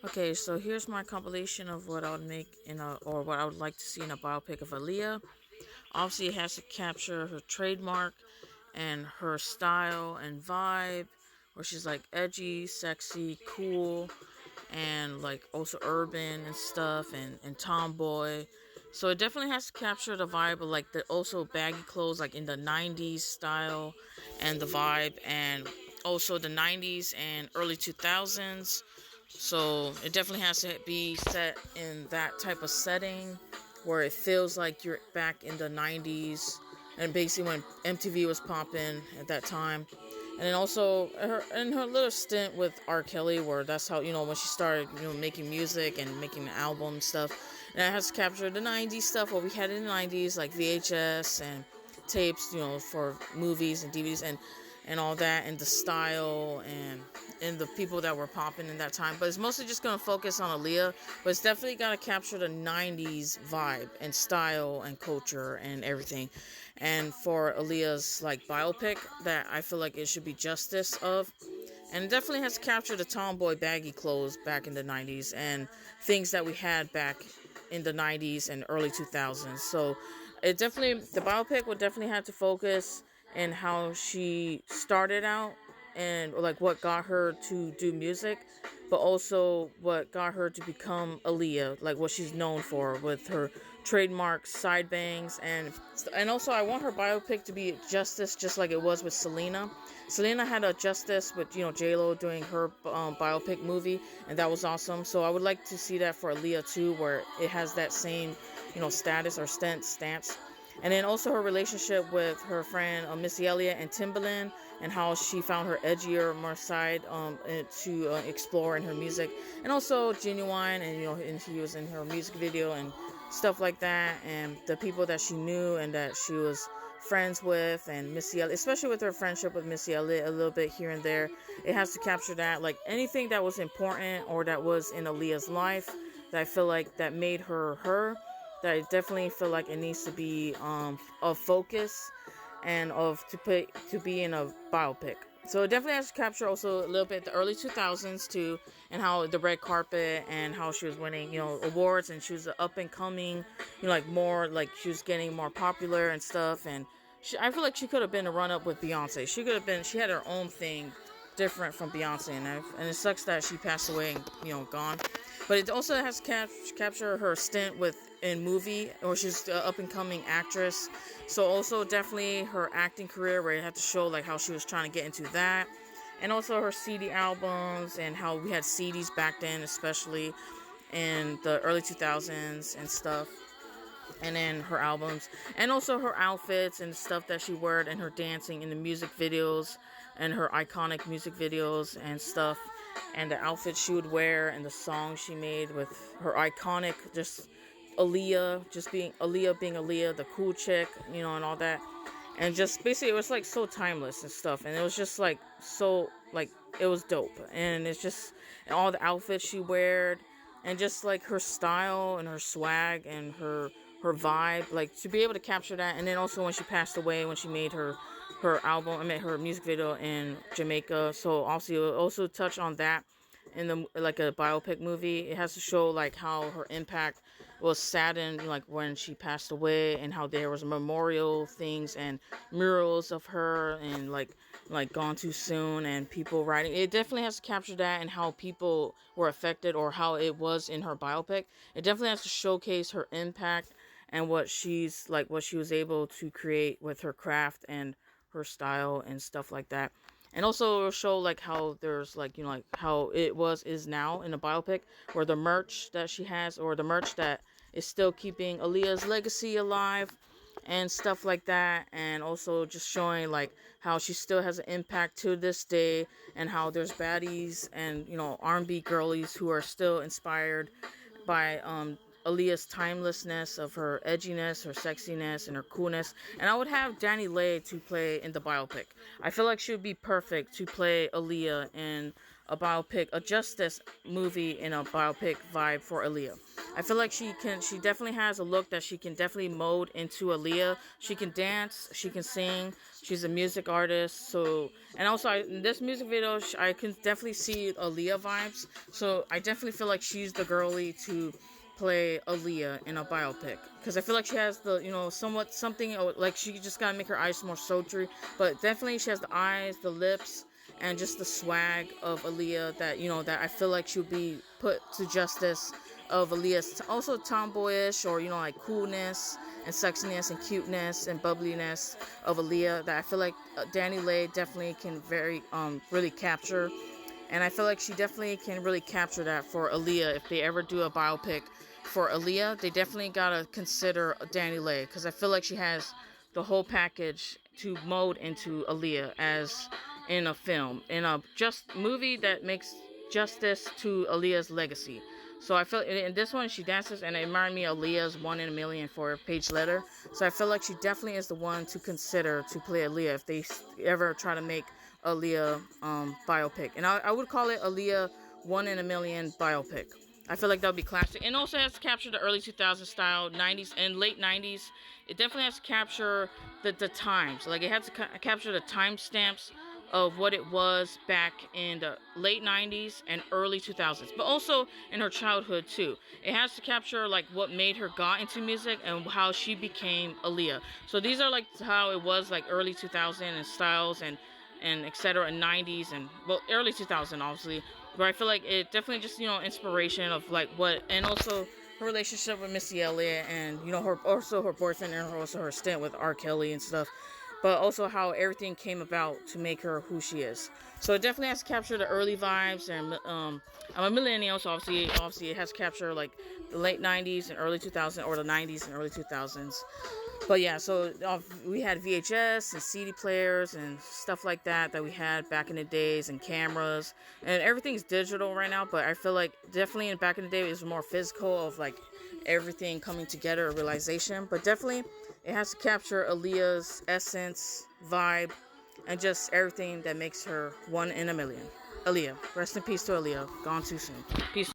Okay, so here's my compilation of what I would make in a, or what I would like to see in a biopic of Aaliyah. Obviously, it has to capture her trademark and her style and vibe, where she's like edgy, sexy, cool, and like also urban and stuff, and tomboy. So it definitely has to capture the vibe of like the also baggy clothes, like in the '90s style, and the vibe, and also the '90s and early 2000s. So it definitely has to be set in that type of setting where it feels like you're back in the 90s and basically when MTV was popping at that time. And then also her little stint with R. Kelly, where that's how, when she started, making music and making the album and stuff. And it has to capture the 90s stuff, what we had in the 90s, like VHS and tapes, for movies and DVDs and all that, and the style and the people that were popping in that time. But it's mostly just going to focus on Aaliyah, but it's definitely got to capture the 90s vibe and style and culture and everything. And for Aaliyah's like biopic, that I feel like it should be justice of, and it definitely has to capture the tomboy baggy clothes back in the 90s and things that we had back in the 90s and early 2000s. So the biopic would definitely have to focus in how she started out and like what got her to do music, but also what got her to become Aaliyah, like what she's known for with her trademark side bangs. And also I want her biopic to be justice, just like it was with Selena. Selena had a justice with J-Lo doing her biopic movie, and that was awesome. So I would like to see that for Aaliyah too, where it has that same status or stance. And then also her relationship with her friend Missy Elliott and Timbaland, and how she found her edgier, more side to explore in her music, and also Genuine, and he was in her music video and stuff like that, and the people that she knew and that she was friends with, and Missy Elliott, especially with her friendship with Missy Elliott, a little bit here and there. It has to capture that, like anything that was important or that was in Aaliyah's life that I feel like that made her her. That I definitely feel like it needs to be of focus and of to be in a biopic. So it definitely has to capture also a little bit the early 2000s too, and how the red carpet and how she was winning awards, and she was up and coming, like more like she was getting more popular and stuff. And I feel like she could have been a run up with Beyonce. She had her own thing different from Beyonce, and it sucks that she passed away and gone. But it also has to capture her stint in movie, or she's an up and coming actress. So also definitely her acting career, where it had to show like how she was trying to get into that, and also her CD albums and how we had CDs back then, especially in the early 2000s and stuff. And then her albums, and also her outfits and stuff that she wore, and her dancing in the music videos, and her iconic music videos and stuff, and the outfits she would wear, and the songs she made with her iconic just Aaliyah, just being Aaliyah, the cool chick, and all that. And just basically it was like so timeless and stuff, and it was just like so like it was dope. And it's just, and all the outfits she wore, and just like her style and her swag and her vibe, like to be able to capture that. And then also when she passed away, when she made her music video in Jamaica. So also touch on that in the like a biopic movie. It has to show like how her impact was saddened, like when she passed away, and how there was memorial things and murals of her, and like gone too soon, and people writing. It definitely has to capture that, and how people were affected, or how it was in her biopic. It definitely has to showcase her impact and what she was able to create with her craft and her style and stuff like that. And also it'll show like how there's like like how it is now in a biopic, where the merch that she has, or the merch that is still keeping Aaliyah's legacy alive and stuff like that. And also just showing like how she still has an impact to this day, and how there's baddies and R&B girlies who are still inspired by Aaliyah's timelessness of her edginess, her sexiness, and her coolness. And I would have Danileigh to play in the biopic. I feel like she would be perfect to play Aaliyah in a biopic, a justice movie in a biopic vibe for Aaliyah. I feel like she definitely has a look that she can definitely mold into Aaliyah. She can dance, she can sing, she's a music artist. So, and also in this music video, I can definitely see Aaliyah vibes. So I definitely feel like she's the girly to play Aaliyah in a biopic, because I feel like she has the, somewhat something like she just gotta make her eyes more sultry, but definitely she has the eyes, the lips, and just the swag of Aaliyah that, that I feel like she would be put to justice of Aaliyah's also tomboyish, or like coolness and sexiness and cuteness and bubbliness of Aaliyah, that I feel like Danileigh definitely can really capture. And I feel like she definitely can really capture that for Aaliyah. If they ever do a biopic for Aaliyah, they definitely gotta consider Danileigh, because I feel like she has the whole package to mold into Aaliyah as in a film, in a just movie that makes justice to Aaliyah's legacy. So I feel in this one she dances, and it reminded me of Aaliyah's "One in a Million" for Page Letter. So I feel like she definitely is the one to consider to play Aaliyah if they ever try to make Aaliyah biopic. And I would call it Aaliyah "One in a Million" biopic. I feel like that would be classic. And also has to capture the early 2000s style, 90s and late 90s. It definitely has to capture the times. Like it has to capture the timestamps of what it was back in the late 90s and early 2000s, but also in her childhood too. It has to capture like what made her got into music and how she became Aaliyah. So these are like how it was like early 2000 and styles and etc. in 90s and early 2000 obviously. But I feel like it definitely just inspiration of like what, and also her relationship with Missy Elliott, and her boyfriend, and also her stint with R. Kelly and stuff, but also how everything came about to make her who she is. So it definitely has to capture the early vibes, and I'm a millennial, so obviously it has to capture like the late 90s and early 2000s, or the 90s and early 2000s. But yeah, so we had VHS and CD players and stuff like that we had back in the days, and cameras, and everything's digital right now, but I feel like definitely back in the day it was more physical, of like everything coming together, a realization. But definitely it has to capture Aaliyah's essence, vibe, and just everything that makes her one in a million. Aaliyah, rest in peace to Aaliyah, gone too soon. Peace.